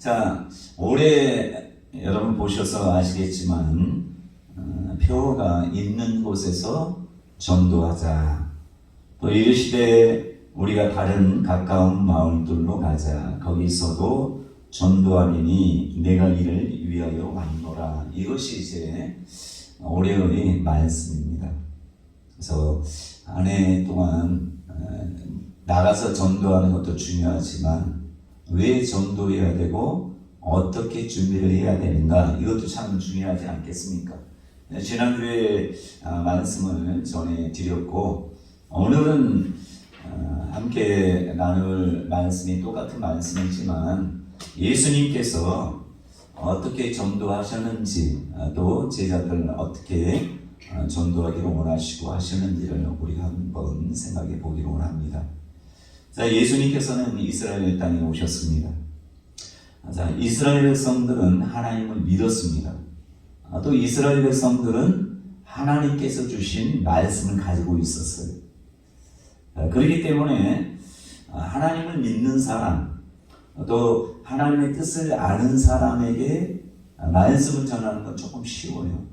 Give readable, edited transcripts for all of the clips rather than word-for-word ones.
자, 올해 여러분 보셔서 아시겠지만 표어가 있는 곳에서 전도하자. 또 이르시되 우리가 다른 가까운 마을들로 가자. 거기서도 전도하리니 내가 이를 위하여 왔노라. 이것이 이제 올해의 말씀입니다. 그래서 한 해 동안 나가서 전도하는 것도 중요하지만 왜 전도해야 되고 어떻게 준비를 해야 되는가, 이것도 참 중요하지 않겠습니까? 지난주에 말씀을 전해드렸고 오늘은 함께 나눌 말씀이 똑같은 말씀이지만 예수님께서 어떻게 전도하셨는지, 또 제자들을 어떻게 전도하기를 원하시고 하셨는지를 우리가 한번 생각해 보기를 원합니다. 자, 예수님께서는 이스라엘 땅에 오셨습니다. 자, 이스라엘 백성들은 하나님을 믿었습니다. 또 이스라엘 백성들은 하나님께서 주신 말씀을 가지고 있었어요. 그렇기 때문에 하나님을 믿는 사람, 또 하나님의 뜻을 아는 사람에게 말씀을 전하는 건 조금 쉬워요.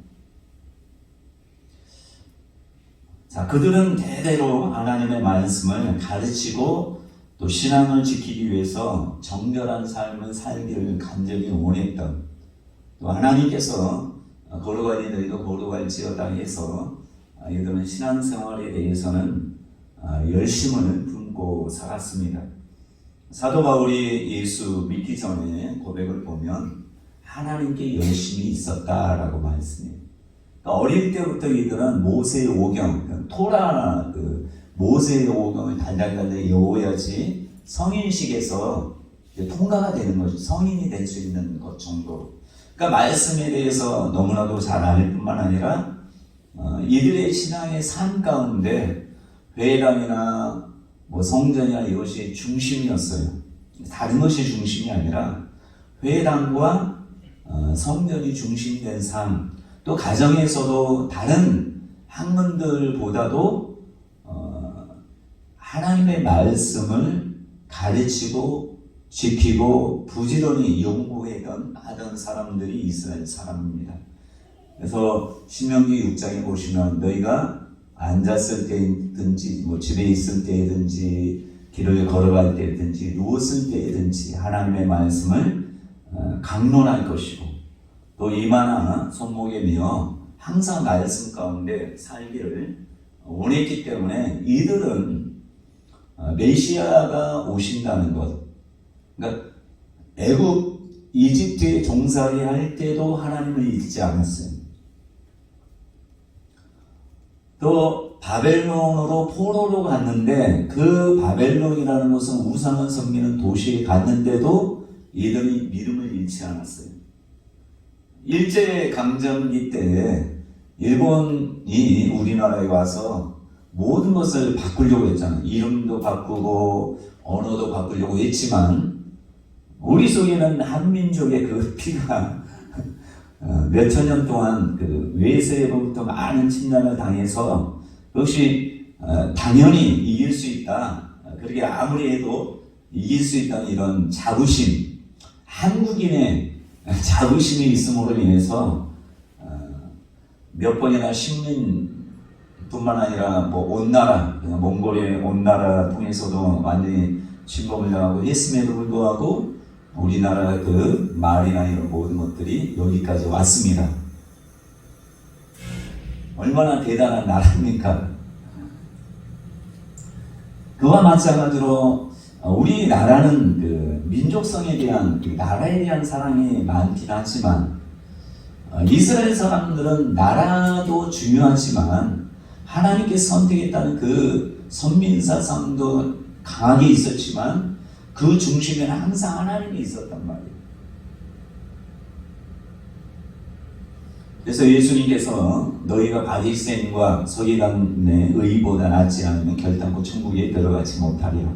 자, 그들은 대대로 하나님의 말씀을 가르치고 또 신앙을 지키기 위해서 정결한 삶을 살기를 간절히 원했던, 또 하나님께서 거룩하니 너희도 거룩할지어다 해서 이들은 신앙생활에 대해서는 열심을 품고 살았습니다. 사도 바울이 예수 믿기 전에 고백을 보면 하나님께 열심이 있었다라고 말씀해요. 어릴 때부터 이들은 모세의 오경, 토라 모세의 오경을 달달달 외워야지 성인식에서 통과가 되는 거죠. 성인이 될 수 있는 것 정도로. 그러니까 말씀에 대해서 너무나도 잘 알 뿐만 아니라 이들의 신앙의 삶 가운데 회당이나 성전이나 이것이 중심이었어요. 다른 것이 중심이 아니라 회당과 성전이 중심된 삶, 또 가정에서도 다른 학문들보다도 하나님의 말씀을 가르치고 지키고 부지런히 연구하던 사람들이 이스라엘 사람입니다. 그래서 신명기 6장에 보시면 너희가 앉았을 때든지 집에 있을 때든지 길을 걸어갈 때든지 누웠을 때든지 하나님의 말씀을 강론할 것이고 또 이마나 손목에 메어 항상 말씀 가운데 살기를 원했기 때문에 이들은 메시아가 오신다는 것, 그러니까 애굽 이집트에 종살이 할 때도 하나님을 잊지 않았어요. 또 바벨론으로 포로로 갔는데 그 바벨론이라는 곳은 우상을 섬기는 도시에 갔는데도 이들이 믿음을 잃지 않았어요. 일제강점기 때 일본이 우리나라에 와서 모든 것을 바꾸려고 했잖아요. 이름도 바꾸고 언어도 바꾸려고 했지만 우리 속에는 한민족의 그 피가 몇천 년 동안 그 외세로부터 많은 침략을 당해서 역시 당연히 이길 수 있다. 그렇게 아무리 해도 이길 수 있다는 이런 자부심, 한국인의 자부심이 있음으로 인해서 몇 번이나 식민뿐만 아니라 온 나라, 몽골의 온 나라 통해서도 완전히 침범을 당하고 했음에도 불구하고 우리나라 그 말이나 이런 모든 것들이 여기까지 왔습니다. 얼마나 대단한 나라입니까? 그와 마찬가지로 우리나라는 그 민족성에 대한, 나라에 대한 사랑이 많긴 하지만 이스라엘 사람들은 나라도 중요하지만 하나님께 선택했다는 그 선민사상도 강하게 있었지만 그 중심에는 항상 하나님이 있었단 말이에요. 그래서 예수님께서 너희가 바리새인과 서기관의 의보다 낫지 않으면 결단코 천국에 들어가지 못하리라.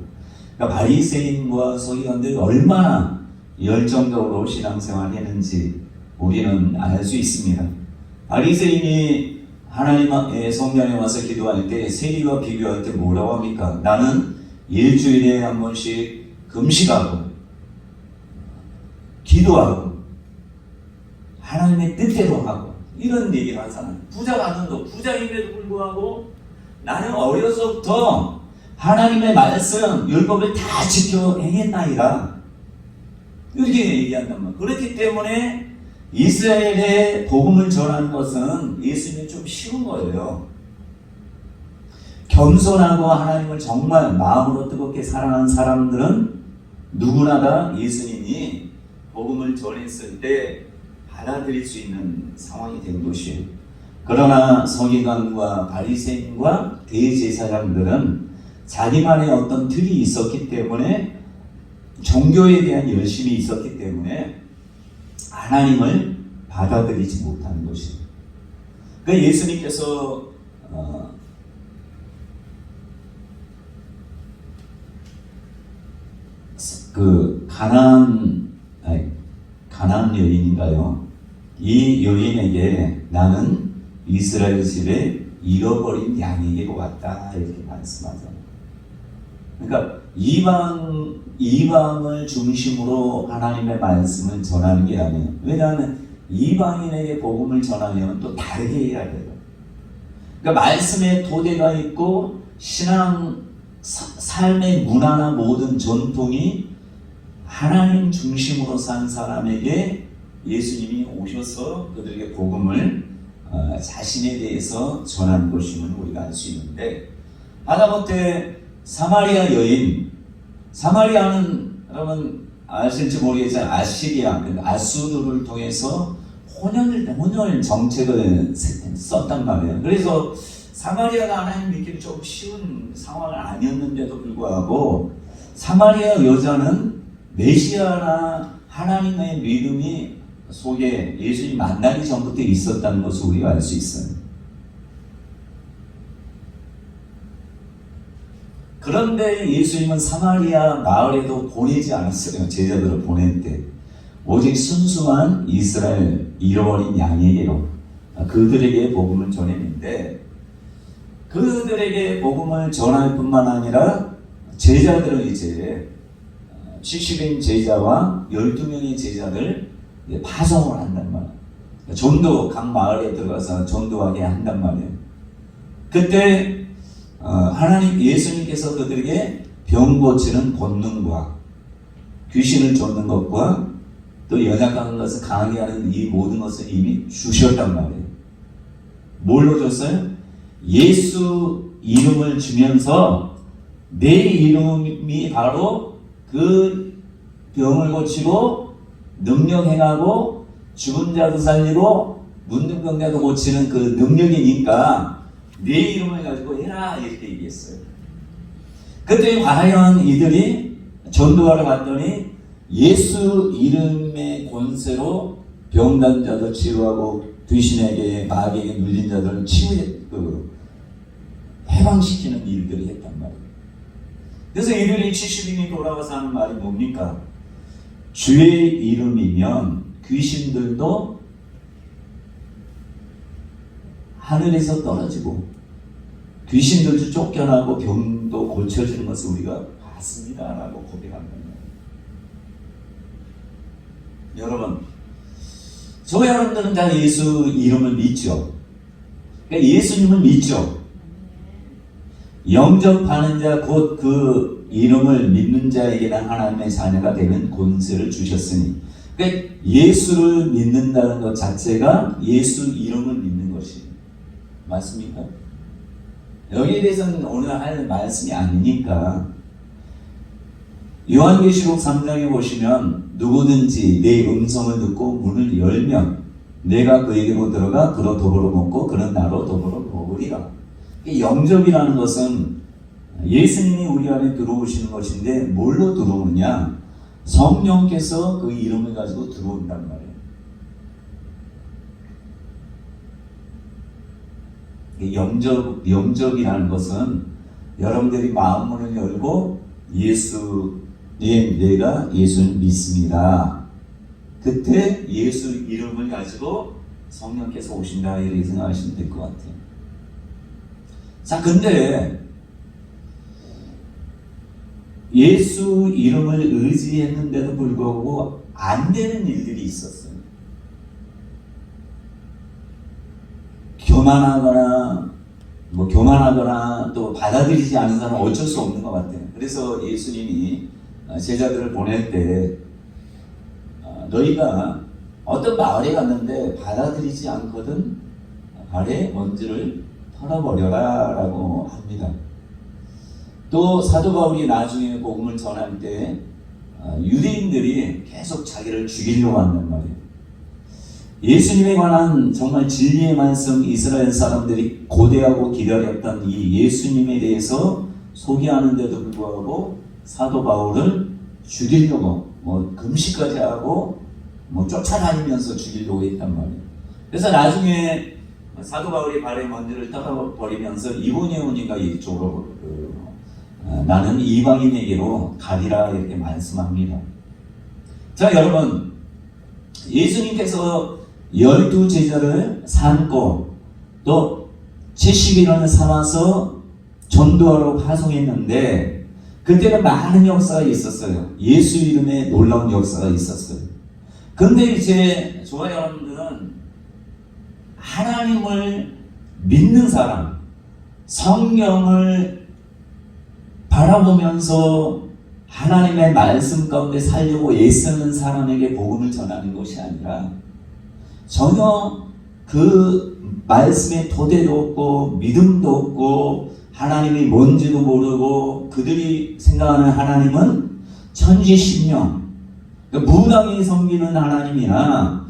그러니까 바리새인과 서기관들이 얼마나 열정적으로 신앙생활을 했는지 우리는 알 수 있습니다. 바리새인이 하나님의 성전에 와서 기도할 때 세리와 비교할 때 뭐라고 합니까? 나는 일주일에 한 번씩 금식하고 기도하고 하나님의 뜻대로 하고 이런 얘기를 하잖아요. 부자가 하는도 부자임에도 불구하고 나는 어려서부터 하나님의 말씀 율법을 다 지켜 행했나이다 이렇게 얘기한단 말이에요. 그렇기 때문에 이스라엘에 복음을 전하는 것은 예수님이 좀 쉬운 거예요. 겸손하고 하나님을 정말 마음으로 뜨겁게 사랑하는 사람들은 누구나 다 예수님이 복음을 전했을 때 받아들일 수 있는 상황이 된 것이에요. 그러나 서기관과 바리새인과 대제사장들은 자기만의 어떤 틀이 있었기 때문에 종교에 대한 열심이 있었기 때문에 하나님을 받아들이지 못하는 것이에요. 그러니까 예수님께서 가나안 여인인가요? 이 여인에게 나는 이스라엘 집에 잃어버린 양에게로 왔다 이렇게 말씀하잖아요. 그러니까 이방을 중심으로 하나님의 말씀을 전하는 게 아니에요. 왜냐하면 이방인에게 복음을 전하려면 또 다르게 해야 돼요. 그러니까 말씀에 토대가 있고 신앙 삶의 문화나 모든 전통이 하나님 중심으로 산 사람에게 예수님이 오셔서 그들에게 복음을 자신에 대해서 전한 것임을 우리가 알 수 있는데, 하다못해 사마리아 여인, 사마리아는 여러분 아실지 모르겠지만 아시리아, 아수르를 통해서 혼혈 정책을 썼단 말이에요. 그래서 사마리아가 하나님 믿기는 조금 쉬운 상황은 아니었는데도 불구하고 사마리아 여자는 메시아나 하나님의 믿음이 속에 예수님 만나기 전부터 있었다는 것을 우리가 알 수 있어요. 그런데 예수님은 사마리아 마을에도 보내지 않았어요. 제자들을 보낼 때 오직 순수한 이스라엘 잃어버린 양에게로 그들에게 복음을 전했는데, 그들에게 복음을 전할 뿐만 아니라 제자들은 이제 70인 제자와 12명의 제자들 파송을 한단 말이에요. 전도, 각 마을에 들어가서 전도하게 한단 말이에요. 그때 하나님 예수님께서 그들에게 병 고치는 본능과 귀신을 쫓는 것과 또 연약한 것을 강하게 하는 이 모든 것을 이미 주셨단 말이에요. 뭘로 줬어요? 예수 이름을 주면서 내 이름이 바로 그 병을 고치고 능력 행하고 죽은 자도 살리고 문둥병자도 고치는 그 능력이니까 내 이름을 가지고 해라 이렇게 얘기했어요. 그때 과연 이들이 전도하러 갔더니 예수 이름의 권세로 병난 자들 치유하고 귀신에게 마귀에게 눌린 자들을 해방시키는 일들을 했단 말이에요. 그래서 이들이 70인이 돌아가서 하는 말이 뭡니까? 주의 이름이면 귀신들도 하늘에서 떨어지고 귀신들도 쫓겨나고 병도 고쳐지는 것을 우리가 봤습니다 라고 고백합니다. 여러분, 저와 여러분들은 다 예수 이름을 믿죠. 그러니까 예수님을 믿죠. 영접하는 자 곧 그 이름을 믿는 자에게는 하나님의 자녀가 되는 권세를 주셨으니, 그러니까 예수를 믿는다는 것 자체가 예수 이름을 믿는 것이 맞습니까? 여기에 대해서는 오늘 할 말씀이 아니니까 요한계시록 3장에 보시면 누구든지 내 음성을 듣고 문을 열면 내가 그에게로 들어가 그로 더불어 먹고 그는 나로 더불어 먹으리라. 영접이라는 것은 예수님이 우리 안에 들어오시는 것인데 뭘로 들어오느냐? 성령께서 그 이름을 가지고 들어온단 말이에요. 영접이라는 것은 여러분들이 마음문을 열고 예수님, 내가 예수를 믿습니다. 그때 예수 이름을 가지고 성령께서 오신다 이렇게 생각하시면 될 것 같아요. 자, 근데 예수 이름을 의지했는데도 불구하고 안 되는 일들이 있었어요. 교만하거나 또 받아들이지 않은 사람은 어쩔 수 없는 것 같아요. 그래서 예수님이 제자들을 보낼 때 너희가 어떤 마을에 갔는데 받아들이지 않거든 발에 먼지를 털어버려라 라고 합니다. 또 사도 바울이 나중에 복음을 전할 때 유대인들이 계속 자기를 죽이려고 한단 말이에요. 예수님에 관한 정말 진리의 말씀, 이스라엘 사람들이 고대하고 기다렸던 이 예수님에 대해서 소개하는데도 불구하고 사도 바울을 죽이려고 금식까지 하고 쫓아다니면서 죽이려고 했단 말이에요. 그래서 나중에 사도 바울이 발에 먼지를 털어버리면서 이고니온이가 이쪽으로 나는 이방인에게로 가리라 이렇게 말씀합니다. 자, 여러분, 예수님께서 12제자를 삼고 또 70인을 삼아서 전도하러 파송했는데 그때는 많은 역사가 있었어요. 예수 이름의 놀라운 역사가 있었어요. 근데 이제 저와 여러분들은 하나님을 믿는 사람, 성령을 바라보면서 하나님의 말씀 가운데 살려고 애쓰는 사람에게 복음을 전하는 것이 아니라 전혀 그 말씀에 토대도 없고 믿음도 없고 하나님이 뭔지도 모르고 그들이 생각하는 하나님은 천지신명, 그러니까 무당이 섬기는 하나님이나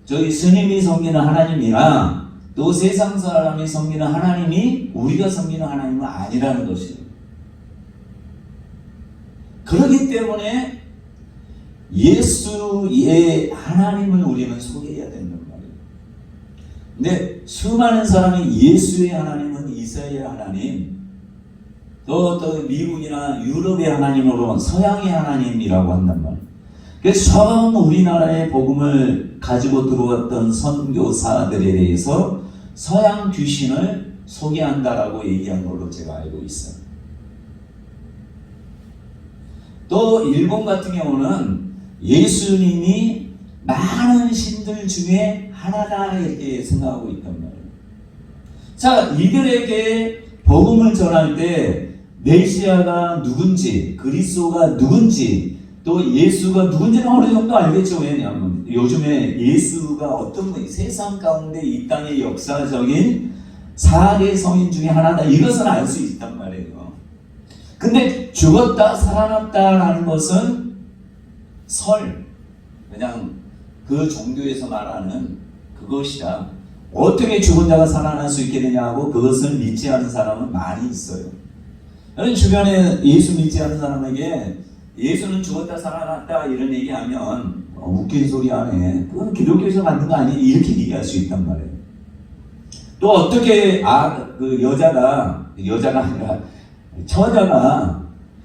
저희 스님이 섬기는 하나님이나 또 세상 사람이 섬기는 하나님이 우리가 섬기는 하나님은 아니라는 것이에요. 그렇기 때문에 예수의 하나님을 우리는 소개해야 된단 말이에요. 근데 수많은 사람이 예수의 하나님은 이스라엘의 하나님, 또 미국이나 유럽의 하나님으로 서양의 하나님이라고 한단 말이에요. 그래서 처음 우리나라에 복음을 가지고 들어왔던 선교사들에 대해서 서양 귀신을 소개한다라고 얘기한 걸로 제가 알고 있어요. 또 일본 같은 경우는 예수님이 많은 신들 중에 하나다 이렇게 생각하고 있단 말이에요. 자, 이들에게 복음을 전할 때 메시아가 누군지, 그리스도가 누군지, 또 예수가 누군지는 어느 정도 알겠죠. 왜냐하면 요즘에 예수가 어떤 분이 세상 가운데 이 땅의 역사적인 4대 성인 중에 하나다, 이것은 알 수 있단 말이에요. 근데 죽었다 살아났다라는 것은 그냥 그 종교에서 말하는 그것이라 어떻게 죽은 자가 살아날 수 있게 되냐고 그것을 믿지 않은 사람은 많이 있어요. 여러분 주변에 예수 믿지 않은 사람에게 예수는 죽었다 살아났다 이런 얘기하면 웃긴 소리 하네, 그건 기독교에서 만든 거 아니에요, 이렇게 얘기할 수 있단 말이에요. 또 어떻게 그 여자가 아니라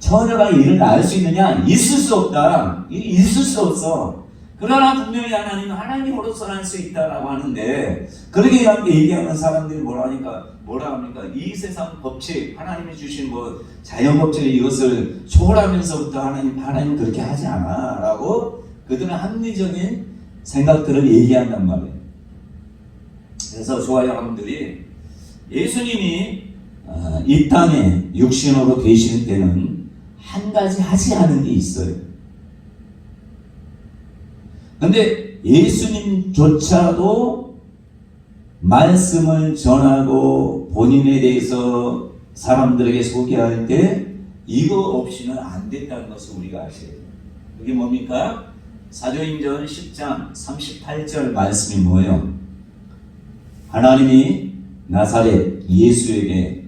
처녀가 이를 낳을 수 있느냐? 있을 수 없다. 있을 수 없어. 그러나 분명히 하나님으로서 날 수 있다라고 하는데, 그렇게 얘기하는 사람들이 뭐라 합니까? 이 세상 법칙, 하나님이 주신 자연 법칙 이것을 초월하면서부터 하나님 그렇게 하지 않아 라고 그들은 합리적인 생각들을 얘기한단 말이에요. 그래서 저와 여러분들이 예수님이 이 땅에 육신으로 계실 때는 한 가지 하지 않은 게 있어요. 근데 예수님조차도 말씀을 전하고 본인에 대해서 사람들에게 소개할 때 이거 없이는 안 된다는 것을 우리가 아셔야 돼요. 그게 뭡니까? 사도행전 10장 38절 말씀이 뭐예요? 하나님이 나사렛 예수에게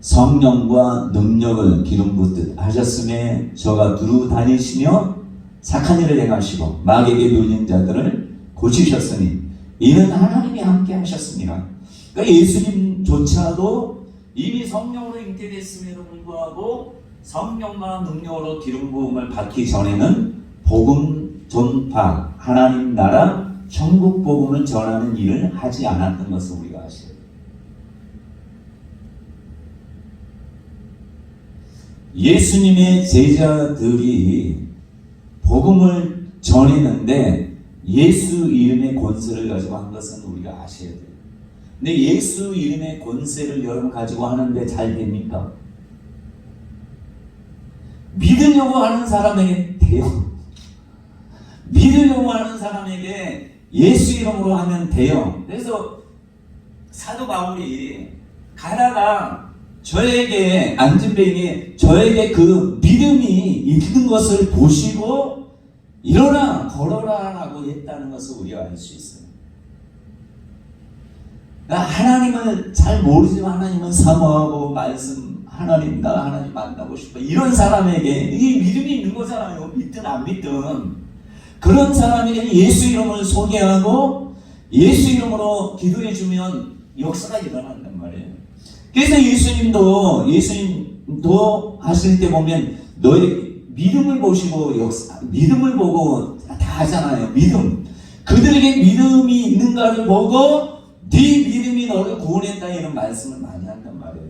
성령과 능력을 기름 붓듯 하셨음에 저가 두루 다니시며 착한 일을 행하시고 마귀에게 눌린 자들을 고치셨으니 이는 하나님이 함께 하셨습니다. 그러니까 예수님조차도 이미 성령으로 잉태됐음에도 불구하고 성령과 능력으로 기름 부음을 받기 전에는 복음 전파, 하나님 나라, 천국 복음을 전하는 일을 하지 않았던 것을 우리가 아셔야 돼요. 예수님의 제자들이 복음을 전했는데 예수 이름의 권세를 가지고 한 것은 우리가 아셔야 돼요. 근데 예수 이름의 권세를 여러분 가지고 하는데 잘 됩니까? 믿으려고 하는 사람에게 돼요. 믿으려고 하는 사람에게 예수 이름으로 하면 돼요. 그래서 사도 바울이 가다가 저에게 안진뱅이에 저에게 그 믿음이 있는 것을 보시고 일어나 걸어라 라고 했다는 것을 우리가 알 수 있어요. 그러니까 하나님을 잘 모르지만 하나님은 사모하고 말씀 하나님 나 하나님 만나고 싶어 이런 사람에게 이 믿음이 있는 거잖아요. 믿든 안 믿든 그런 사람에게 예수 이름을 소개하고 예수 이름으로 기도해 주면 역사가 일어난단 말이에요. 그래서 예수님도 하실 때 보면 너희 믿음을 보시고 믿음을 보고 다 하잖아요. 믿음. 그들에게 믿음이 있는가를 보고 네 믿음이 너를 구원했다 이런 말씀을 많이 한단 말이에요.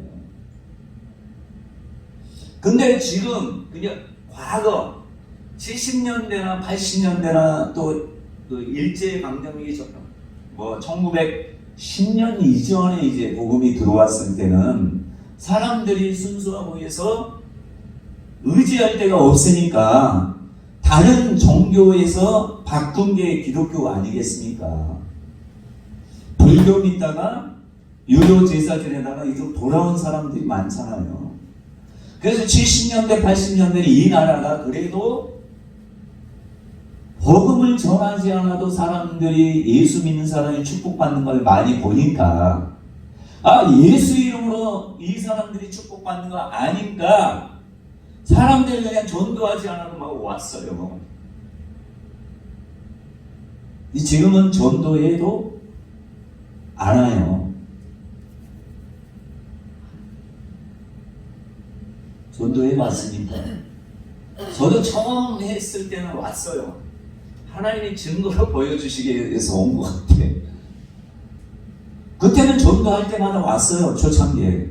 근데 지금 그냥 과거 70년대나 80년대나 또 그 일제강점기 1910년 이전에 이제 복음이 들어왔을 때는 사람들이 순수하고 해서 의지할 데가 없으니까 다른 종교에서 바꾼 게 기독교 아니겠습니까? 불교 믿다가 유교 제사 지내다가 이쪽 돌아온 사람들이 많잖아요. 그래서 70년대 80년대 이 나라가 그래도 복음을 전하지 않아도 사람들이 예수 믿는 사람이 축복받는 걸 많이 보니까 예수 이름으로 이 사람들이 축복받는 거 아닌가 사람들이 그냥 전도하지 않아도 막 왔어요. 지금은 전도해도 안 와요. 전도해 봤습니다. 저도 처음 했을 때는 왔어요. 하나님이 증거로 보여주시기 위해서 온 것 같아. 그때는 전도할 때마다 왔어요. 초창기에.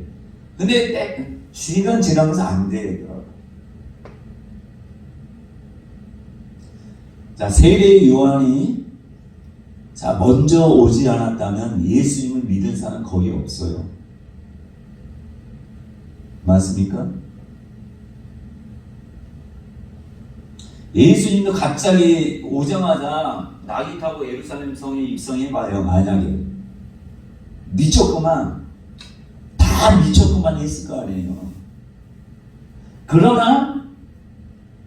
근데 시간 지나면서 안 되더라고요. 자, 세례 요한이 먼저 오지 않았다면 예수님을 믿을 사람은 거의 없어요. 맞습니까? 예수님도 갑자기 오자마자 낙이 타고 예루살렘 성에 입성해봐요. 만약에 미쳤구만 다 미쳤구만 했을 거 아니에요. 그러나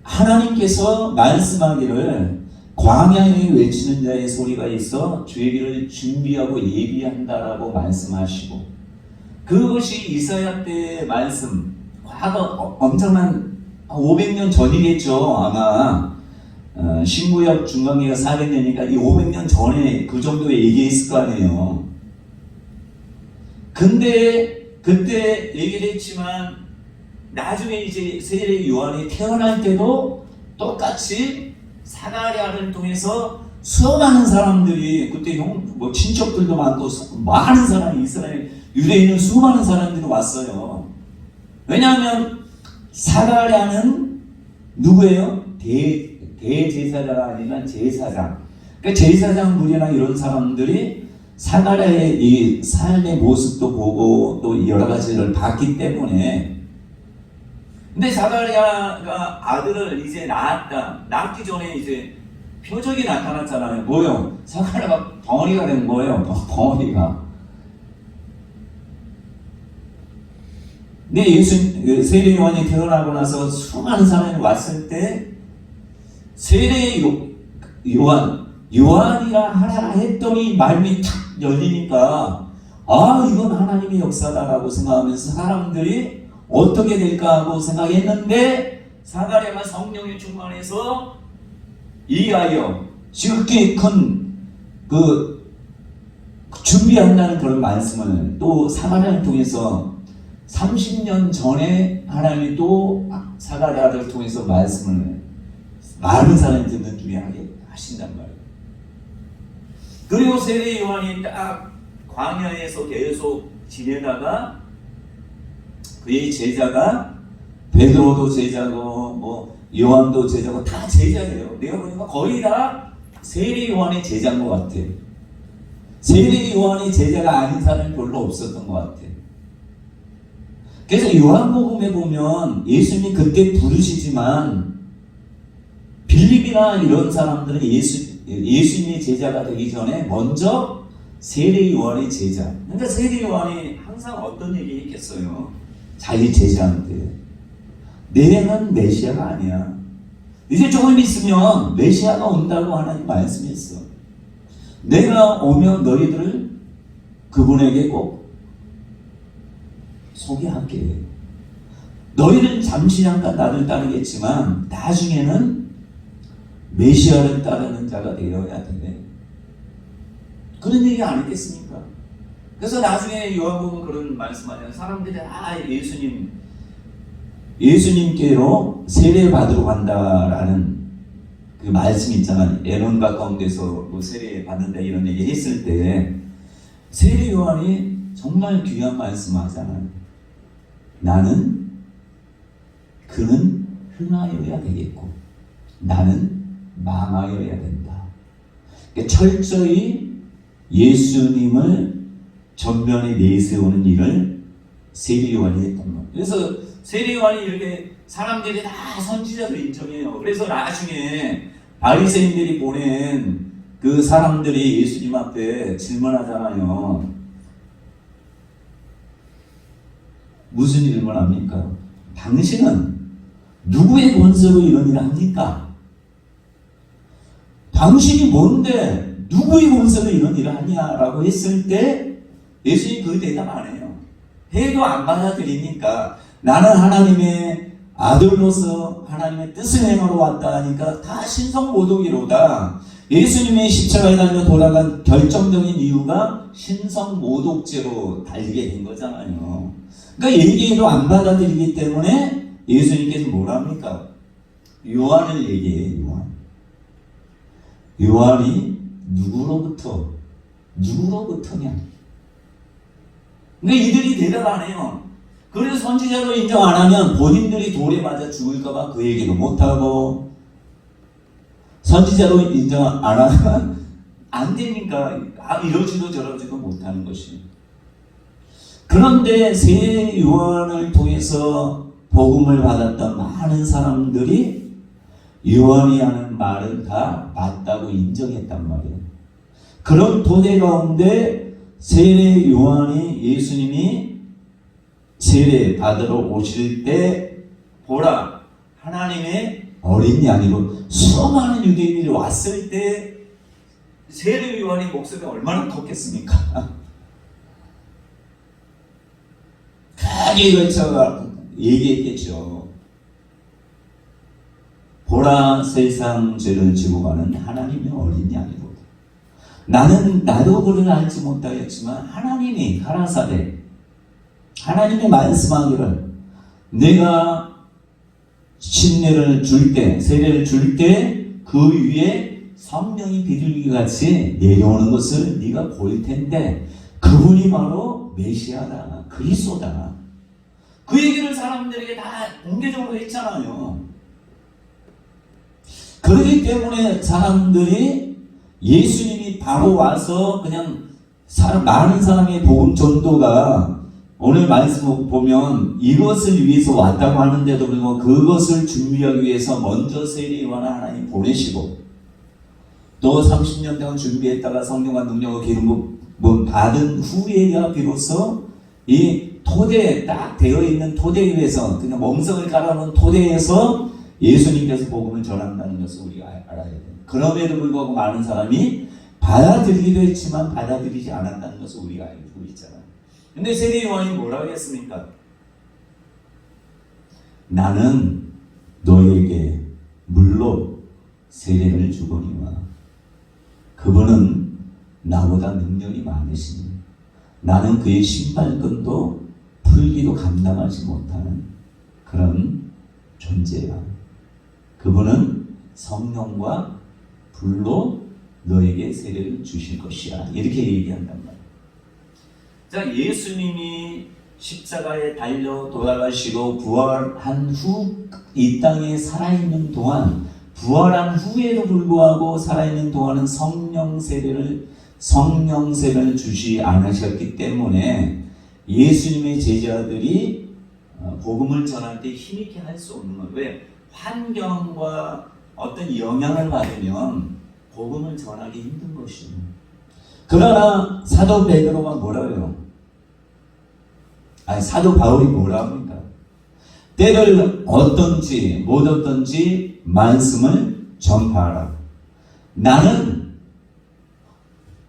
하나님께서 말씀하기를 광야에 외치는 자의 소리가 있어 주의 길을 준비하고 예비한다라고 말씀하시고 그것이 이사야 때의 말씀 과거 엄청난 500년 전이겠죠. 아마 신구약 중간기가 400년이니까 이 500년 전에 그 정도에 얘기했을 거 아니에요. 근데 그때 얘기를 했지만 나중에 이제 세례 요한이 태어날 때도 똑같이 사가랴를 통해서 수많은 사람들이 그때 친척들도 많고 많은 사람이 이스라엘 유대인은 수많은 사람들이 왔어요. 왜냐하면 사가랴는 누구예요? 대제사자가 아니라 제사장. 그러니까 제사장 무리나 이런 사람들이 사가랴의 이 삶의 모습도 보고 또 여러 가지를 봤기 때문에. 근데 사가랴가 아들을 이제 낳기 전에 이제 표적이 나타났잖아요. 뭐요? 사가랴가 벙어리가 된 거예요. 벙어리가. 근데 세례 요한이 태어나고 나서 수많은 사람이 왔을 때 세례 요한이라 하라 했더니 말문이 탁 열리니까 이건 하나님의 역사다라고 생각하면서 사람들이 어떻게 될까 하고 생각했는데 사가랴가 성령에 충만해서 이하여 지극히 큰 준비한다는 그런 말씀을 또 사가랴를 통해서 30년 전에 하나님이 또 사가랴를 통해서 말씀을 많은 사람이 듣는 중에 하게 하신단 말이에요. 그리고 세례 요한이 딱 광야에서 계속 지내다가 그의 제자가 베드로도 제자고 뭐 요한도 제자고 다 제자예요. 내가 보니까 거의 다 세례 요한의 제자인 것 같아. 세례 요한이 제자가 아닌 사람이 별로 없었던 것 같아. 그래서 요한복음에 보면 예수님이 그때 부르시지만 빌립이나 이런 사람들은 예수님의 제자가 되기 전에 먼저 세례 요한의 제자. 그러니까 세례 요한이 항상 어떤 얘기 했겠어요? 자기 제자한테 너희는 메시아가 아니야. 이제 조금 있으면 메시아가 온다고 하나님 말씀했어. 내가 오면 너희들을 그분에게 꼭 소개할게. 너희는 잠시 잠깐 나를 따르겠지만 나중에는 메시아를 따르는 자가 되어야 돼. 그런 얘기 안 했겠습니까? 그래서 나중에 요한복음 그런 말씀하잖아요. 사람들이 예수님께로 세례 받으러 간다라는 그 말씀 있잖아요. 에론과 가운데서 세례 받는다 이런 얘기 했을 때 세례 요한이 정말 귀한 말씀 하잖아요. 그는 흥하여야 되겠고 나는 망하여야 된다. 그러니까 철저히 예수님을 전면에 내세우는 일을 세례 요한이 했던 거예요. 그래서 세례 요한이 이렇게 사람들이 다 선지자로 인정해요. 그래서 나중에 바리새인들이 보낸 그 사람들이 예수님 앞에 질문하잖아요. 무슨 질문합니까? 당신은 누구의 권세로 이런 일을 합니까? 당신이 뭔데 누구의 권세로 이런 일을 하냐라고 했을 때 예수님이 그 대답 안 해요. 해도 안 받아들이니까 나는 하나님의 아들로서 하나님의 뜻을 행하러 왔다 하니까 다 신성모독이로다. 예수님의 십자가에 달려 돌아간 결정적인 이유가 신성모독죄로 달리게 된 거잖아요. 그러니까 얘기해도 안 받아들이기 때문에 예수님께서 뭐라 합니까? 요한을 얘기해요. 요한이 누구로부터냐? 그러니까 이들이 대답 안 해요. 그래서 선지자로 인정 안 하면 본인들이 돌에 맞아 죽을까봐 그 얘기도 못하고, 선지자로 인정 안 하면 안 되니까 이러지도 저러지도 못하는 것이. 그런데 새 요한을 통해서 복음을 받았던 많은 사람들이 요한이 하는 말은 다 맞다고 인정했단 말이에요. 그런 토대 가운데 세례 요한이 예수님이 세례 받으러 오실 때 보라 하나님의 어린 양이로 수많은 유대인들이 왔을 때 세례 요한의 목소리가 얼마나 컸겠습니까? 크게 외쳐가 얘기했겠죠. 보라 세상 죄를 지고 가는 하나님의 어린 양이로다. 나도 그를 알지 못하겠지만 하나님이 가라사대 하나님이 말씀하기를 내가 신례를 줄 때, 세례를 줄 때 그 위에 성령이 비둘기 같이 내려오는 것을 네가 볼 텐데 그분이 바로 메시아다, 그리스도다. 그 얘기를 사람들에게 다 공개적으로 했잖아요. 그렇기 때문에 사람들이 예수님이 바로 와서 그냥 많은 사람의 복음 전도가 오늘 말씀 보면 이것을 위해서 왔다고 하는데도 불구하고 그것을 준비하기 위해서 먼저 세례 요한을 하나님 보내시고 또 30년 동안 준비했다가 성령과 능력을 기름 받은 후에야 비로소 이 토대에 딱 되어 있는 토대 위에서 그냥 멍석을 깔아놓은 토대에서 예수님께서 복음을 전한다는 것을 우리가 알아야 돼요. 그럼에도 불구하고 많은 사람이 받아들이기도 했지만 받아들이지 않았다는 것을 우리가 알고 있잖아요. 근데 세례 요한이 뭐라고 했습니까? 나는 너에게 물로 세례를 주거니와 그분은 나보다 능력이 많으시니 나는 그의 신발끈도 풀기도 감당하지 못하는 그런 존재야. 그분은 성령과 불로 너에게 세례를 주실 것이야. 이렇게 얘기한단 말이야. 자, 예수님이 십자가에 달려 돌아가시고 부활한 후 이 땅에 살아있는 동안, 부활한 후에도 불구하고 살아있는 동안은 성령 세례를 주지 않으셨기 때문에 예수님의 제자들이 복음을 전할 때 힘있게 할 수 없는 거예요. 왜? 환경과 어떤 영향을 받으면 복음을 전하기 힘든 것이에요. 그러나 사도 베드로가 뭐라고요? 사도 바울이 뭐라 합니까? 때를 어떤지 못 어떤지 말씀을 전파하라. 나는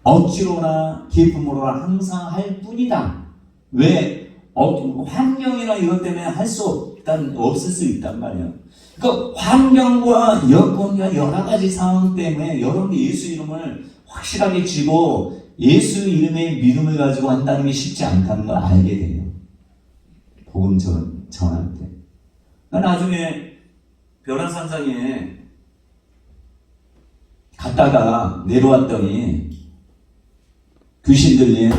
억지로나 기쁨으로나 항상 할 뿐이다. 왜? 환경이나 이것 때문에 할 수 없을 수 있단 말이야. 그러니까 환경과 여건과 여러 가지 상황 때문에 여러분이 예수 이름을 확실하게 쥐고 예수 이름의 믿음을 가지고 한다는 게 쉽지 않다는 걸 알게 돼요. 복음 전할 때. 나중에 벼랑산상에 갔다가 내려왔더니 귀신 들린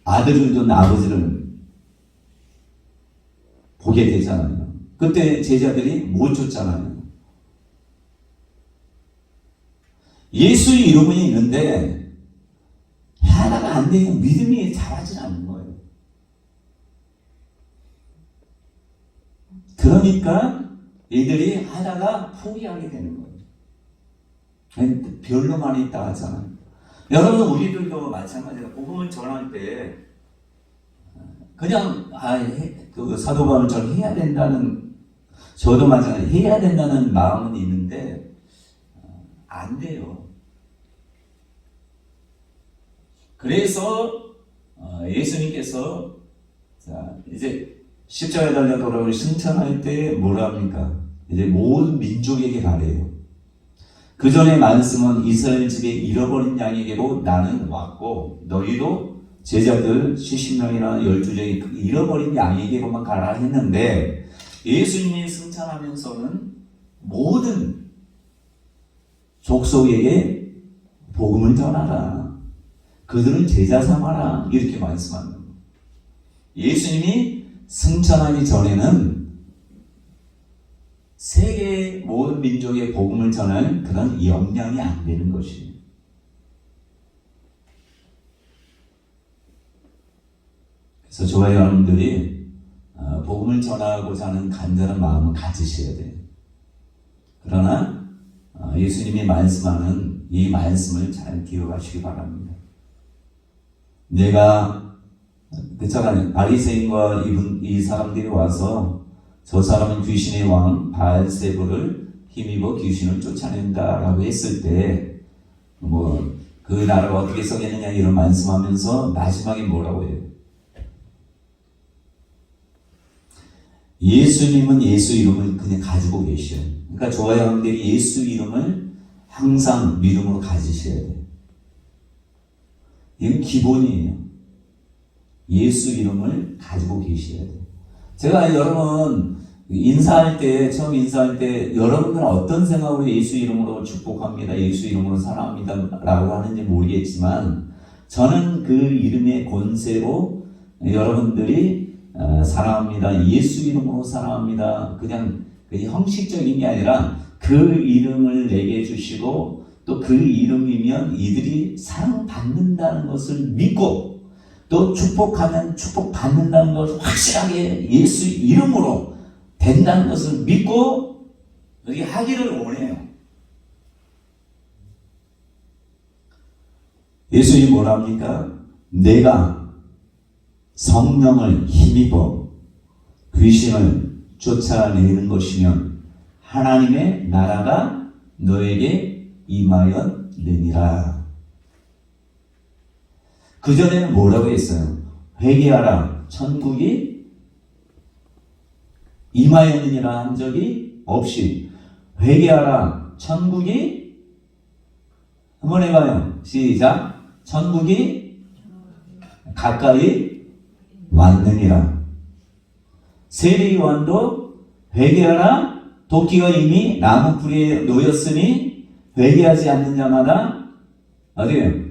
아들을 둔 아버지를 보게 되잖아요. 그때 제자들이 못 쫓잖아요. 예수 이름이 있는데 하다가 안 되면 믿음이 자라지 않는 거예요. 그러니까 얘들이 하다가 포기하게 되는 거예요. 별로 많이 있다 하잖아요. 여러분, 우리들도 마찬가지로 복음을 전할 때 그냥 그 사도바울을 전 해야 된다는, 저도 마찬가지로 해야 된다는 마음은 있는데 안 돼요. 그래서 예수님께서 이제 십자가에 달려 돌아오니 승천할 때 뭐라 합니까? 이제 모든 민족에게 가래요. 그 전에 말씀은 이스라엘 집에 잃어버린 양에게로 나는 왔고 너희도 제자들 70명이나 12명이 잃어버린 양에게로만 가라 했는데, 예수님이 승천하면서는 모든 족속에게 복음을 전하라. 그들은 제자 삼아라. 이렇게 말씀합니다. 예수님이 승천하기 전에는 세계 모든 민족의 복음을 전할 그런 역량이 안 되는 것이에요. 그래서 저와 여러분들이 복음을 전하고자 하는 간절한 마음을 가지셔야 돼요. 그러나 예수님이 말씀하는 이 말씀을 잘 기억하시기 바랍니다. 내가 그렇잖아요. 바리새인과 이 사람들이 와서 저 사람은 귀신의 왕 바알세불을 힘입어 귀신을 쫓아낸다라고 했을 때 그 나라가 어떻게 서겠느냐 이런 말씀하면서 마지막에 뭐라고 해요? 예수님은 예수 이름을 그냥 가지고 계셔요. 그러니까 저와 여러분들이 예수 이름을 항상 믿음으로 가지셔야 돼요. 이건 기본이에요. 예수 이름을 가지고 계셔야 돼요. 제가 여러분 처음 인사할 때 여러분들은 어떤 생각으로 예수 이름으로 축복합니다, 예수 이름으로 사랑합니다 라고 하는지 모르겠지만, 저는 그 이름의 권세로 여러분들이 사랑합니다, 예수 이름으로 사랑합니다, 그냥 형식적인 게 아니라 그 이름을 내게 주시고 또 그 이름이면 이들이 사랑받는다는 것을 믿고 또 축복하면 축복받는다는 것을 확실하게 예수 이름으로 된다는 것을 믿고 여기 하기를 원해요. 예수님이 뭐라 합니까? 내가 성령을 힘입어 귀신을 쫓아내는 것이면 하나님의 나라가 너에게 임하였느니라. 그 전에는 뭐라고 했어요? 회개하라, 천국이 임하였느니라 한 적이 없이 회개하라, 천국이, 한번 해봐요. 시작. 천국이 가까이 왔느니라. 세례 요한도 회개하라, 도끼가 이미 나무 불에 놓였으니 회개하지 않는 자마다 어디에요?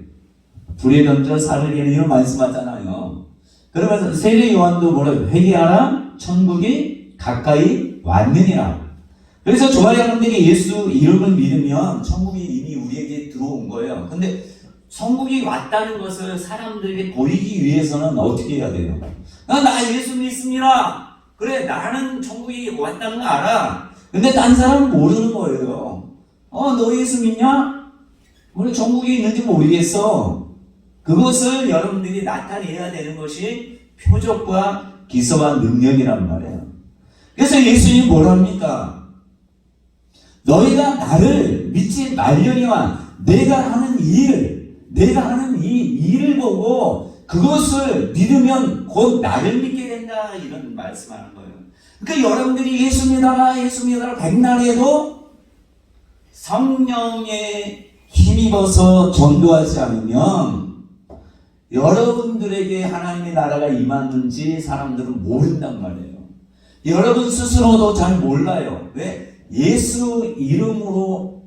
불에 던져 살을 이런 말씀하잖아요. 그러면서 세례 요한도 뭐라 회개하라 천국이 가까이 왔느니라. 그래서 저와 여러분들이 예수 이름을 믿으면 천국이 이미 우리에게 들어온 거예요. 근데 천국이 왔다는 것을 사람들에게 보이기 위해서는 어떻게 해야 돼요? 나 예수 믿습니다. 그래, 나는 천국이 왔다는 거 알아. 근데 딴 사람은 모르는 거예요. 너 예수 믿냐? 우리 천국이 있는지 모르겠어. 그것을 여러분들이 나타내야 되는 것이 표적과 기사와 능력이란 말이에요. 그래서 예수님이 뭐랍니까? 너희가 나를 믿지 말려니와 내가 하는 이 일을 보고 그것을 믿으면 곧 나를 믿게 된다, 이런 말씀하는 거예요. 그러니까 여러분들이 예수 믿어라 백날 해도 성령에 힘입어서 전도하지 않으면 여러분들에게 하나님의 나라가 임하는지 사람들은 모른단 말이에요. 여러분 스스로도 잘 몰라요. 왜? 예수 이름으로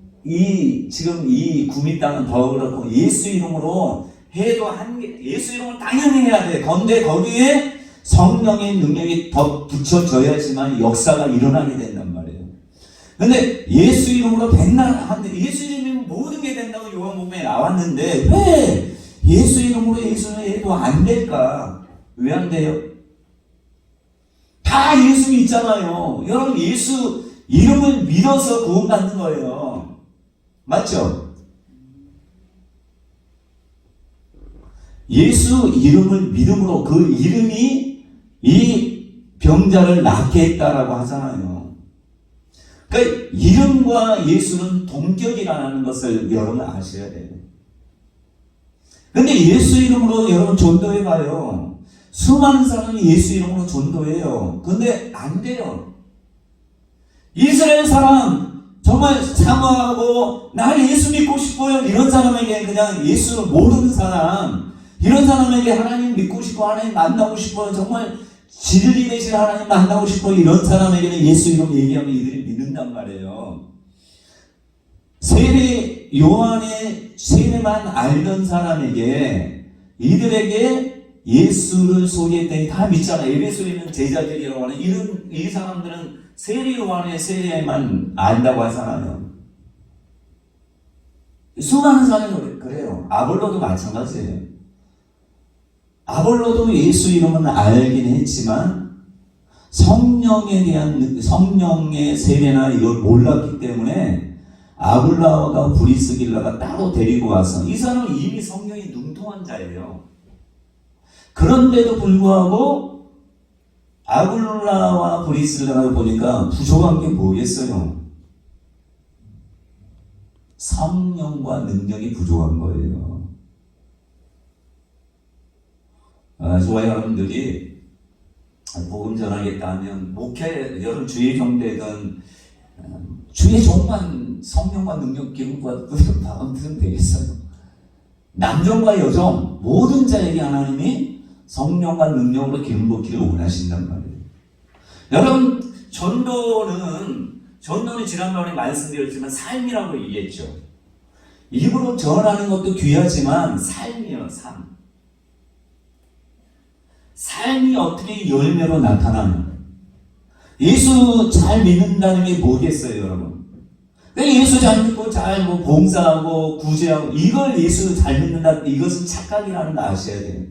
지금 이 구미 땅은 더 그렇고 예수 이름으로 해도 예수 이름으로 당연히 해야 돼. 그런데 거기에 성령의 능력이 더 붙여져야지만 역사가 일어나게 된단 말이에요. 근데 예수 이름으로 백날 하는데 예수 이름이면 모든 게 된다고 요한복음에 나왔는데 왜 예수 이름으로 해도 안 될까? 왜 안 돼요? 다 예수 믿잖아요. 여러분 예수 이름을 믿어서 구원받는 거예요. 맞죠? 예수 이름을 믿음으로 그 이름이 이 병자를 낫게 했다라고 하잖아요. 그러니까 이름과 예수는 동격이라는 것을 여러분 아셔야 돼요. 근데 예수 이름으로 여러분 전도해봐요. 수많은 사람이 예수 이름으로 전도해요. 근데 안 돼요. 이스라엘 사람 정말 사모하고 나 예수 믿고 싶어요, 이런 사람에게 그냥 예수를 모르는 사람, 이런 사람에게 하나님 믿고 싶어, 하나님 만나고 싶어요, 정말 진리 되신 하나님 만나고 싶어, 이런 사람에게는 예수 이름 얘기하면 이들이 믿는단 말이에요. 세례 요한의 세례만 알던 사람에게 이들에게 예수를 소개했더니 다 믿잖아요. 에베소에 있는 제자들이라고 하는 이 사람들은 세례 요한의 세례만 안다고 하잖아요. 수많은 사람이 그래요. 아볼로도 마찬가지예요. 아볼로도 예수 이름은 알긴 했지만 성령에 대한 성령의 세례나 이걸 몰랐기 때문에 아굴라와 브리스길라가 따로 데리고 와서 이 사람은 이미 성령이 능통한 자예요. 그런데도 불구하고 아굴라와 브리스길라를 보니까 부족한 게 뭐겠어요? 성령과 능력이 부족한 거예요. 저와 여러분들이 복음 전하겠다 하면 목회 여러분 주의 종되든 주의 종만 성령과 능력 기름과 받으면 되겠어요. 남종과 여종 모든 자에게 하나님이 성령과 능력으로 기름 붓기를 원하신단 말이에요. 여러분 전도는 지난번에 말씀드렸지만 삶이라고 얘기했죠. 입으로 전하는 것도 귀하지만 삶이에요. 삶이 어떻게 열매로 나타나는? 예수 잘 믿는다는 게 뭐겠어요, 여러분? 예수 잘 믿고 잘 봉사하고 구제하고 이걸 예수 잘 믿는다, 이것은 착각이라는 거 아셔야 돼요.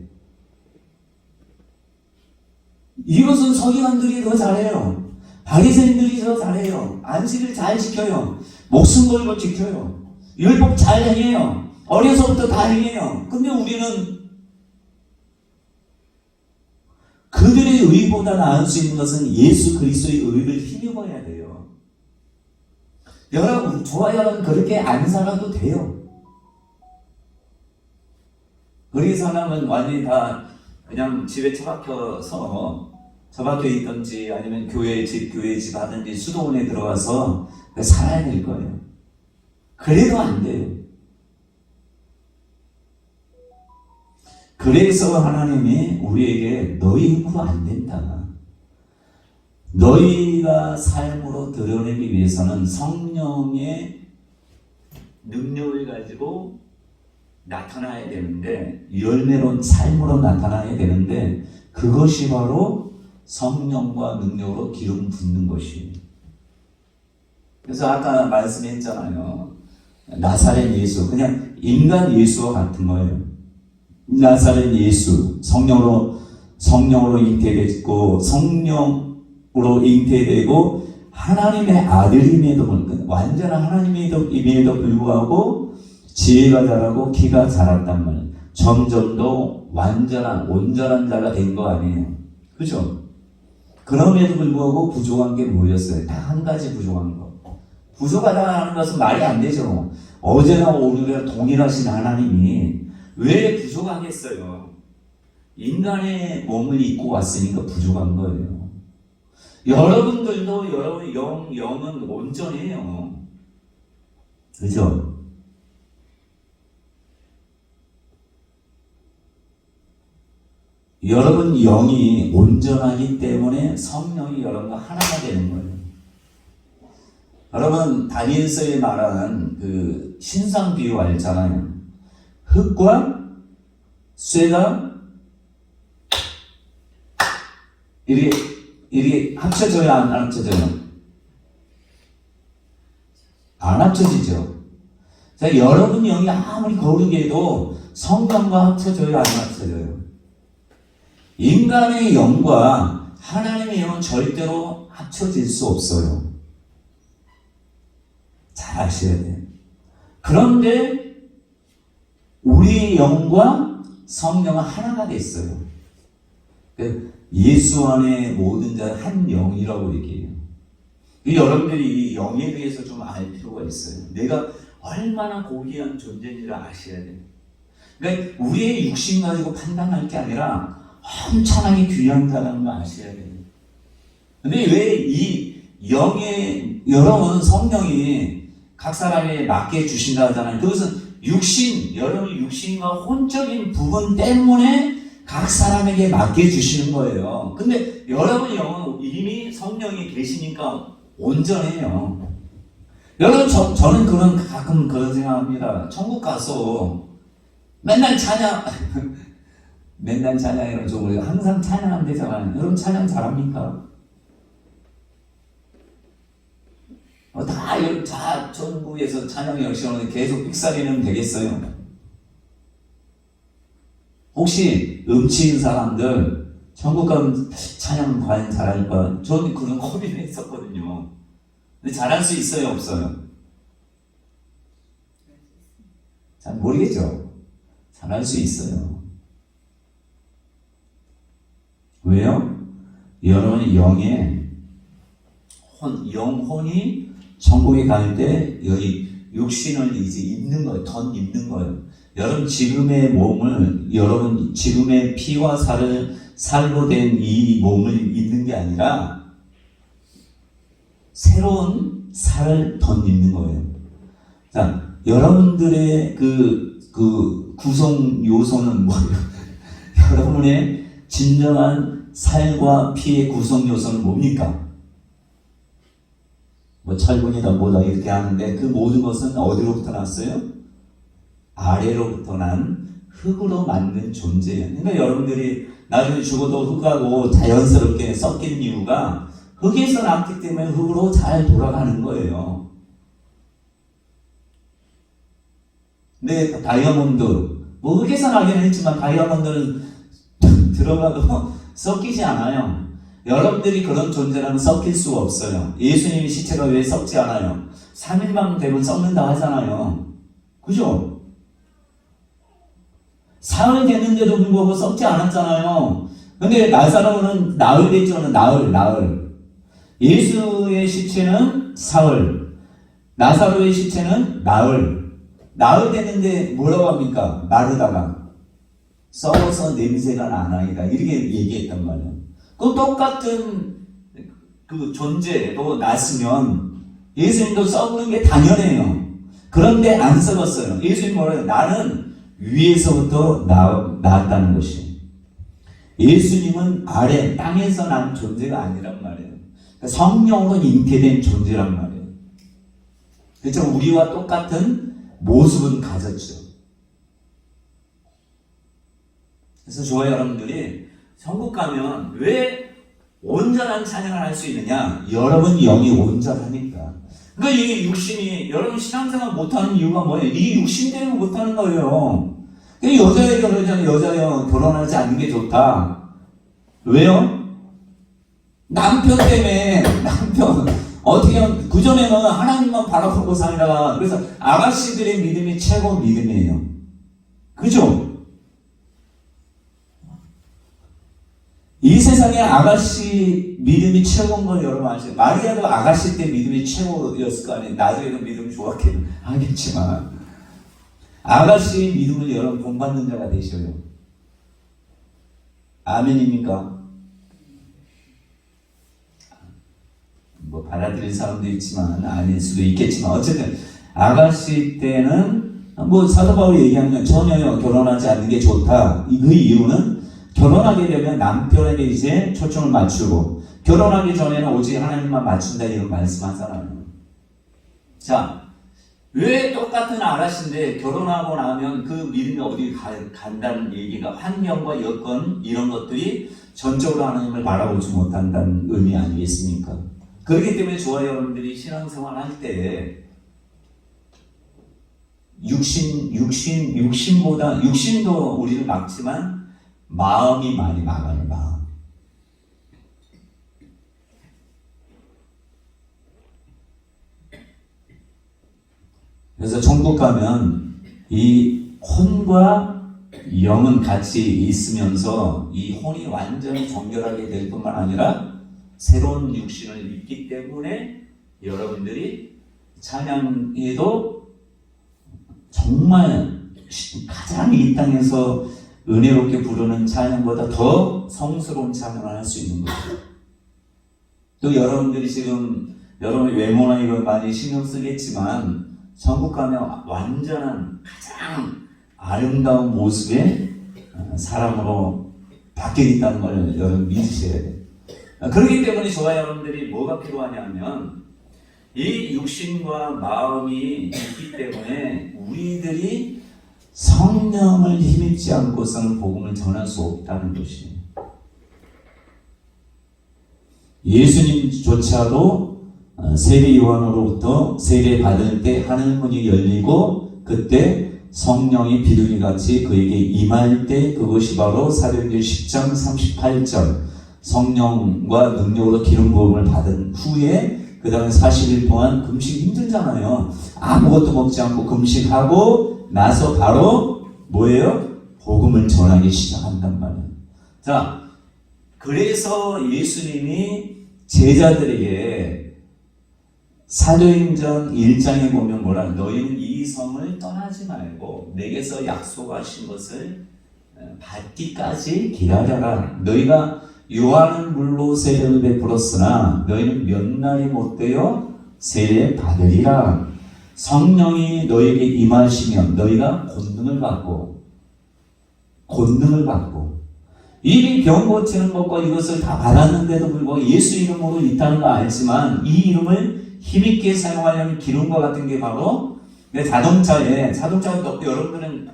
이것은 서기관들이 더 잘해요. 바리새인들이 더 잘해요. 안식을 잘 지켜요. 목숨 걸고 지켜요. 율법 잘 행해요. 어려서부터 다 행해요. 근데 우리는 그들의 의보다 나을 수 있는 것은 예수 그리스도의 의를 힘입어야 돼요. 여러분, 저와 여러분 그렇게 안 살아도 돼요. 우리 사람은 완전히 다 그냥 집에 처박혀 있든지 아니면 교회 집 하든지 수도원에 들어가서 살아야 될 거예요. 그래도 안 돼요. 그래서 하나님이 우리에게 너희 힘으로 안 된다. 너희가 삶으로 드러내기 위해서는 성령의 능력을 가지고 나타나야 되는데, 열매로 삶으로 나타나야 되는데 그것이 바로 성령과 능력으로 기름 붓는 것이에요. 그래서 아까 말씀했잖아요. 나사렛 예수, 그냥 인간 예수와 같은 거예요. 나사렛 예수, 성령으로 잉태됐고, 성령으로 잉태되고, 하나님의 아들임에도, 완전한 하나님임에도 불구하고, 지혜가 자라고 키가 자랐단 말이에요. 점점 더 온전한 자가 된 거 아니에요. 그죠? 그럼에도 불구하고 부족한 게 뭐였어요? 딱 한 가지 부족한 거. 부족하다는 것은 말이 안 되죠. 어제나 오늘이나 동일하신 하나님이 왜 부족하겠어요? 인간의 몸을 입고 왔으니까 부족한 거예요. 여러분들도 여러분의 영은 온전해요. 그죠? 여러분 영이 온전하기 때문에 성령이 여러분과 하나가 되는 거예요. 여러분 다니엘서에 말하는 그 신상 비유 알잖아요. 흙과 쇠가 이렇게 합쳐져요, 안 합쳐져요? 안 합쳐지죠. 자, 여러분 영이 아무리 거룩해 도 성령과 합쳐져요, 안 합쳐져요? 인간의 영과 하나님의 영은 절대로 합쳐질 수 없어요. 잘 아셔야 돼요. 그런데 우리의 영과 성령은 하나가 됐어요. 예수 안에 모든 자는 한 영이라고 얘기해요. 여러분들이 이 영에 대해서 좀 알 필요가 있어요. 내가 얼마나 고귀한 존재인지를 아셔야 돼요. 그러니까 우리의 육신 가지고 판단할 게 아니라 엄청나게 귀한 자라는 걸 아셔야 돼요. 근데 왜 이 영의, 여러분 성령이 각 사람에 맞게 주신다 하잖아요. 그것은 여러분 육신과 혼적인 부분 때문에 각 사람에게 맞게 주시는 거예요. 근데 여러분 영은 이미 성령이 계시니까 온전해요. 여러분 저는 가끔 그런 생각합니다. 천국 가서 맨날 찬양이라고 좀 우리가 항상 찬양하면 되잖아요. 여러분 찬양 잘합니까? 다 천국에서 찬양 열심히 하면 계속 삑사리는 되겠어요? 혹시 음치인 사람들 천국 가면 찬양 과연 잘할까? 저는 그런 고민을 했었거든요. 근데 잘할 수 있어요, 없어요? 잘 모르겠죠? 잘할 수 있어요. 왜요? 여러분의 영혼이 천국에 갈 때 여기 육신을 이제 입는 거예요. 덧 입는 거예요. 여러분 지금의 피와 살로 된 이 몸을 입는 게 아니라 새로운 살을 덧 입는 거예요. 자, 여러분들의 그 구성 요소는 뭐예요? 여러분의 진정한 살과 피의 구성 요소는 뭡니까? 철분이다 뭐다 이렇게 하는데 그 모든 것은 어디로부터 났어요? 아래로부터 난 흙으로 만든 존재예요. 그러니까 여러분들이 나중에 죽어도 흙하고 자연스럽게 섞이는 이유가 흙에서 났기 때문에 흙으로 잘 돌아가는 거예요. 근데 다이아몬드 흙에서 나긴 했지만 다이아몬드는 들어가도 섞이지 않아요. 여러분들이 그런 존재라면 섞일 수가 없어요. 예수님의 시체가 왜 썩지 않아요? 3일만 되면 썩는다 하잖아요. 그죠? 사흘 됐는데도 불구하고 썩지 않았잖아요. 근데 나사로는 나흘 됐죠. 나흘. 예수의 시체는 사흘, 나사로의 시체는 나흘 됐는데 뭐라고 합니까? 마르다가 썩어서 냄새가 나나이다 이렇게 얘기했단 말이에요. 그 똑같은 그 존재도 났으면 예수님도 썩는 게 당연해요. 그런데 안 썩었어요. 예수님 뭐래요? 나는 위에서부터 나왔다는 것이. 예수님은 아래 땅에서 난 존재가 아니란 말이에요. 그러니까 성령으로 잉태된 존재란 말이에요. 그렇죠? 우리와 똑같은 모습은 가졌죠. 그래서 저와 여러분들이 천국 가면 왜 온전한 찬양을 할 수 있느냐? 여러분 영이 온전하니까. 그러니까 이게 육신이, 여러분 신앙생활 못하는 이유가 뭐예요? 이 육신 때문에 못하는 거예요. 여자애 결혼하자면 여자애 결혼하지 않는 게 좋다. 왜요? 남편 때문에. 남편 어떻게 하면 그전에는 하나님만 바라보고 살다가, 그래서 아가씨들의 믿음이 최고 믿음이에요. 그죠? 이 세상에 아가씨 믿음이 최고인 걸 여러분 아시죠? 마리아도 아가씨 때 믿음이 최고였을 거 아니에요. 나중에는 믿음이 좋았긴 하겠지만 아가씨 믿음을 여러분 본받는 자가 되셔요. 아멘입니까? 뭐 받아들일 사람도 있지만 아닐 수도 있겠지만 어쨌든 아가씨 때는 뭐 사도 바울이 얘기하는 건 전혀 결혼하지 않는 게 좋다. 그 이유는 결혼하게 되면 남편에게 이제 초점을 맞추고 결혼하기 전에는 오직 하나님만 맞춘다 이런 말씀하잖아요. 자, 왜 똑같은 아가씨인데 결혼하고 나면 그 믿음이 어디 간다는 얘기가 환경과 여건 이런 것들이 전적으로 하나님을 바라보지 못한다는 의미 아니겠습니까? 그렇기 때문에 저와 여러분들이 신앙생활 할 때 육신보다 육신도 우리를 막지만 마음이 많이 막아요. 마음. 그래서 천국 가면 이 혼과 영은 같이 있으면서 이 혼이 완전히 정결하게 될 뿐만 아니라 새로운 육신을 입기 때문에 여러분들이 찬양에도 정말 가장 이 땅에서 은혜롭게 부르는 찬양보다 더 성스러운 찬양을 할 수 있는 거죠. 또 여러분들이 지금 여러분의 외모나 이걸 많이 신경 쓰겠지만 천국 가면 완전한 가장 아름다운 모습의 사람으로 바뀌겠다는 걸 여러분 믿으셔야 돼요. 그렇기 때문에 저와 여러분들이 뭐가 필요하냐면 이 육신과 마음이 있기 때문에 우리들이 성령을 힘입지 않고서는 복음을 전할 수 없다는 것이에요. 예수님조차도 세례 요한으로부터 세례 받을 때 하늘 문이 열리고 그때 성령이 비둘기같이 그에게 임할 때 그것이 바로 사도행전 10장 38절 성령과 능력으로 기름 부음을 받은 후에 그 다음에 40일 동안 금식 힘들잖아요. 아무것도 먹지 않고 금식하고 나서 바로 뭐예요? 복음을 전하기 시작한단 말이에요. 자, 그래서 예수님이 제자들에게 사도행전 1장에 보면 뭐라 너희는 이 성을 떠나지 말고 내게서 약속하신 것을 받기까지 기다려라. 너희가 요한은 물로 세례를 베풀었으나 너희는 몇 날이 못되어 세례 받으리라. 성령이 너에게 임하시면 너희가 권능을 받고 이미 병 고치는 것과 이것을 다 받았는데도 불구하고 예수 이름으로 있다는 거 알지만 이 이름을 힘있게 사용하려면 기름과 같은 게 바로 자동차도 여러분들은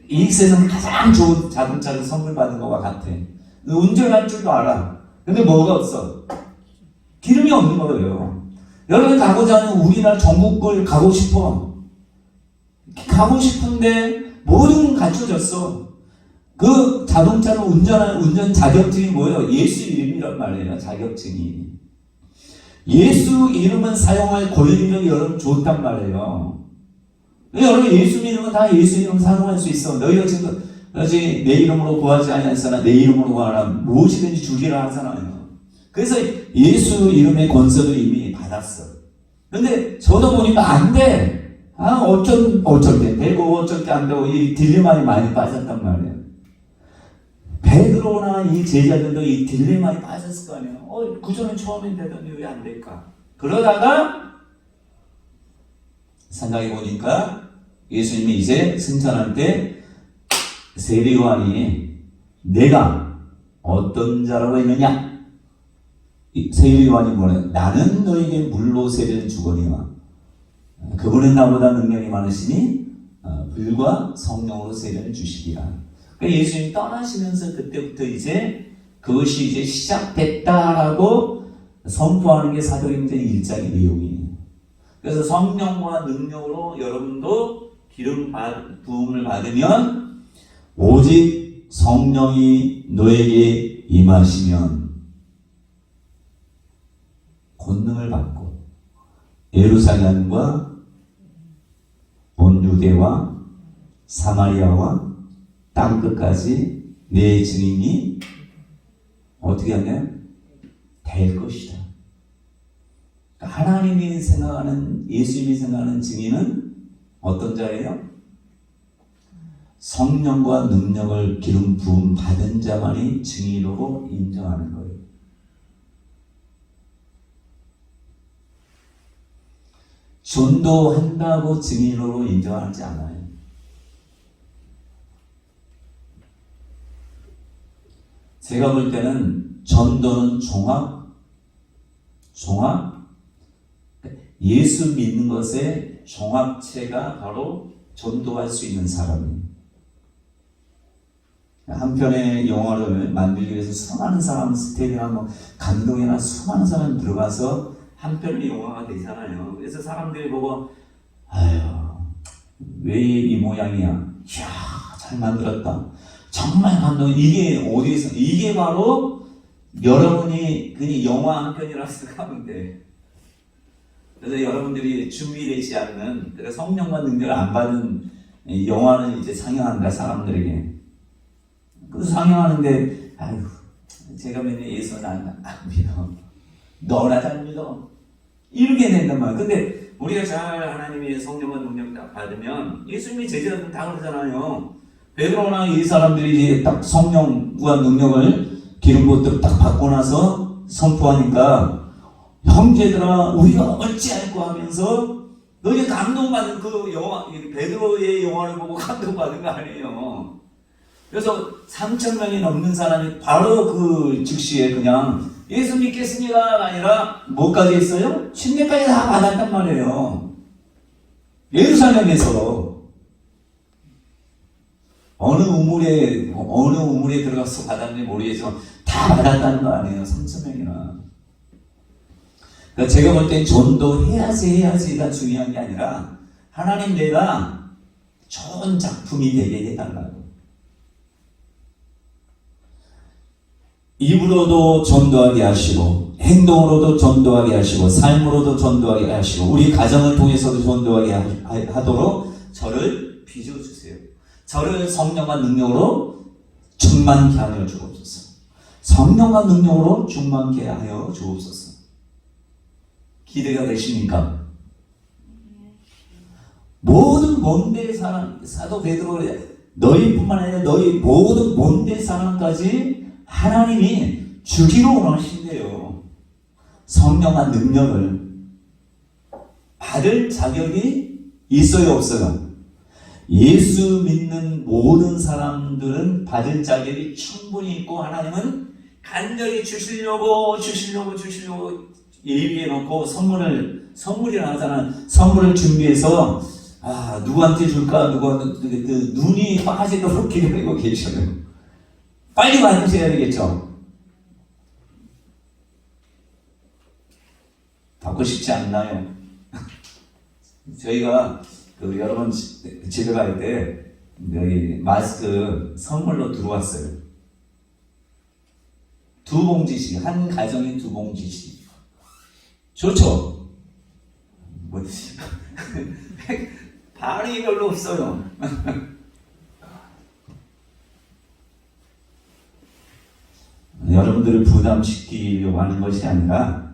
이 세상 가장 좋은 자동차를 선물 받은 것과 같아. 운전할 줄도 알아. 근데 뭐가 없어? 기름이 없는 거예요. 여러분 가고자 하는 우리나라 전국을 가고 싶어. 가고 싶은데 모든 건 갖춰졌어. 그 자동차를 운전 자격증이 뭐예요? 예수 이름이란 말이에요. 자격증이. 예수 이름은 사용할 권리를 여러분 줬단 말이에요. 여러분 예수 이름은 다 예수 이름 사용할 수 있어. 너희가 지금 내 이름으로 구하지 아니하였으나 내 이름으로 구하라 무엇이든지 주리라 하잖아요. 그래서 예수 이름의 권세를 이미 받았어. 근데 저도 보니까 안 돼. 어쩔 때 되고 어쩔 때 안 되고 이 딜레마에 많이 빠졌단 말이에요. 베드로나 이 제자들도 이 딜레마에 빠졌을 거 아니에요. 그전에 처음엔 되더니 왜 안 될까? 그러다가 생각해 보니까 예수님이 이제 승천할 때 세례 요한이 내가 어떤 자라고 했느냐? 세례 요한이 뭐래? 나는 너에게 물로 세례를 주거니와 그분은 나보다 능력이 많으시니 불과 성령으로 세례를 주시리라. 그러니까 예수님이 떠나시면서 그때부터 이제 그것이 이제 시작됐다라고 선포하는 게 사도행전 1장의 내용이에요. 그래서 성령과 능력으로 여러분도 부음을 받으면 오직 성령이 너에게 임하시면 권능을 받고 예루살렘과 온 유대와 사마리아와 땅끝까지 내 증인이 어떻게 하냐면 될 것이다. 하나님이 생각하는, 예수님이 생각하는 증인은 어떤 자예요? 성령과 능력을 기름 부음 받은 자만이 증인으로 인정하는 거예요. 전도한다고 증인으로 인정하지 않아요. 제가 볼 때는 전도는 예수 믿는 것의 종합체가 바로 전도할 수 있는 사람이에요. 한 편의 영화를 만들기 위해서 수많은 사람, 스테이나 감독이나 수많은 사람이 들어가서 한 편의 영화가 되잖아요. 그래서 사람들이 보고 아유 왜 이 모양이야? 이야 잘 만들었다. 정말 감동. 이게 어디서? 이게 바로 여러분이 그냥 영화 한 편이라 생각하면 돼. 그래서 여러분들이 준비되지 않는, 그래서 성령과 능력을 안 받은 영화는 이제 상영한다 사람들에게. 그래서 상영하는데 아유 제가 맨날 예수는 안 믿어. 너나 잘 믿어. 이렇게 된단 말이야. 근데 우리가 잘 하나님의 성령과 능력 딱 받으면 예수님이 제자들은 다 그러잖아요. 베드로나 이 사람들이 딱 성령과 능력을 기름 부음을 딱 받고 나서 선포하니까 형제들아 우리가 어찌할꼬 하면서 너희 감동받은 그 영화, 베드로의 영화를 보고 감동받은 거 아니에요. 그래서 3,000명이 넘는 사람이 바로 그 즉시에 그냥 예수 믿겠습니다가 아니라 뭐까지 했어요? 침례까지 다 받았단 말이에요. 예루살렘에서 어느 우물에 들어가서 받았는지 모르겠지만 다 받았다는 거 아니에요. 3,000명이나. 그러니까 제가 볼 땐 전도해야지가 중요한 게 아니라 하나님 내가 좋은 작품이 되게 해달라고. 입으로도 전도하게 하시고 행동으로도 전도하게 하시고 삶으로도 전도하게 하시고 우리 가정을 통해서도 전도하게 하도록 저를 빚어주세요. 저를 성령과 능력으로 충만케 하여 주옵소서. 성령과 능력으로 충만케 하여 주옵소서. 기대가 되십니까? 모든 먼데 사람, 사도 베드로가 너희뿐만 아니라 너희 모든 먼데 사람까지 하나님이 주기로 원하신대요. 성령과 능력을 받을 자격이 있어요, 없어요? 예수 믿는 모든 사람들은 받을 자격이 충분히 있고 하나님은 간절히 주시려고 예비해 놓고 선물이라 하잖아. 선물을 준비해서 누구한테 줄까? 눈이 빠지도록 기다리고 계셔요. 빨리 받으셔야 되겠죠? 받고 싶지 않나요? 저희가 여러분 집에 갈 때 여기 마스크 선물로 들어왔어요. 2봉지씩, 한 가정에 2봉지씩. 좋죠? 반응이 별로 없어요. 여러분들을 부담시키려고 하는 것이 아니라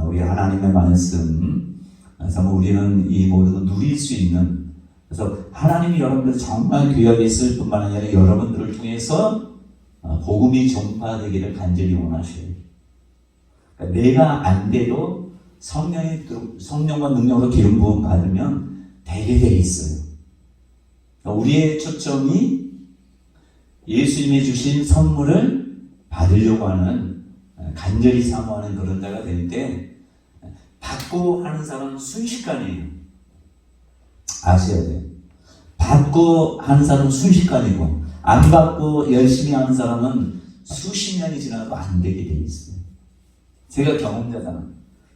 우리 하나님의 말씀, 그래서 우리는 이 모든 걸 누릴 수 있는, 그래서 하나님이 여러분들 정말 귀하게 쓸 뿐만 아니라 여러분들을 통해서 복음이 전파되기를 간절히 원하셔요. 그러니까 내가 안 돼도 성령과 능력으로 기름 부음 받으면 되게 돼 있어요. 그러니까 우리의 초점이 예수님이 주신 선물을 받으려고 하는, 간절히 사모하는 그런 자가 될 때 받고 하는 사람은 순식간이에요. 아셔야 돼요. 받고 하는 사람은 순식간이고 안 받고 열심히 하는 사람은 수십 년이 지나도 안 되게 돼 있어요. 제가 경험자잖아.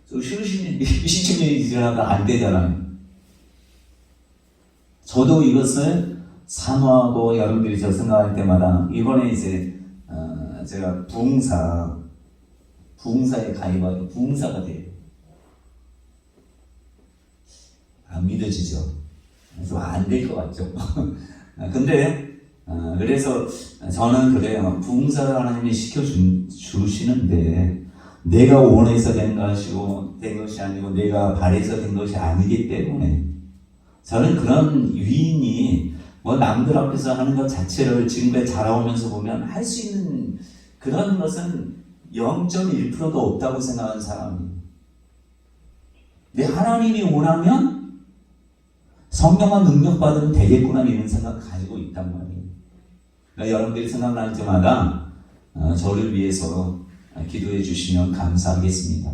수십 년이 지나도 안 되잖아요. 저도 이것을 산호하고 여러분들이 저 생각할 때마다 이번에 이제 제가 부흥사에 가입하고 부흥사가 돼요. 안 믿어지죠? 좀 안 될 것 같죠? 근데 그래서 저는 그래요. 부흥사를 하나님이 시켜주시는데 내가 원해서 된 것이 아니고 내가 바래서 된 것이 아니기 때문에 저는 그런 위인이 뭐 남들 앞에서 하는 것 자체를 지금까지 자라오면서 보면 할 수 있는 그런 것은 0.1%도 없다고 생각하는 사람이에요. 근데 하나님이 원하면 성령과 능력 받으면 되겠구나 이런 생각을 가지고 있단 말이에요. 그러니까 여러분들이 생각날 때마다 저를 위해서 기도해 주시면 감사하겠습니다.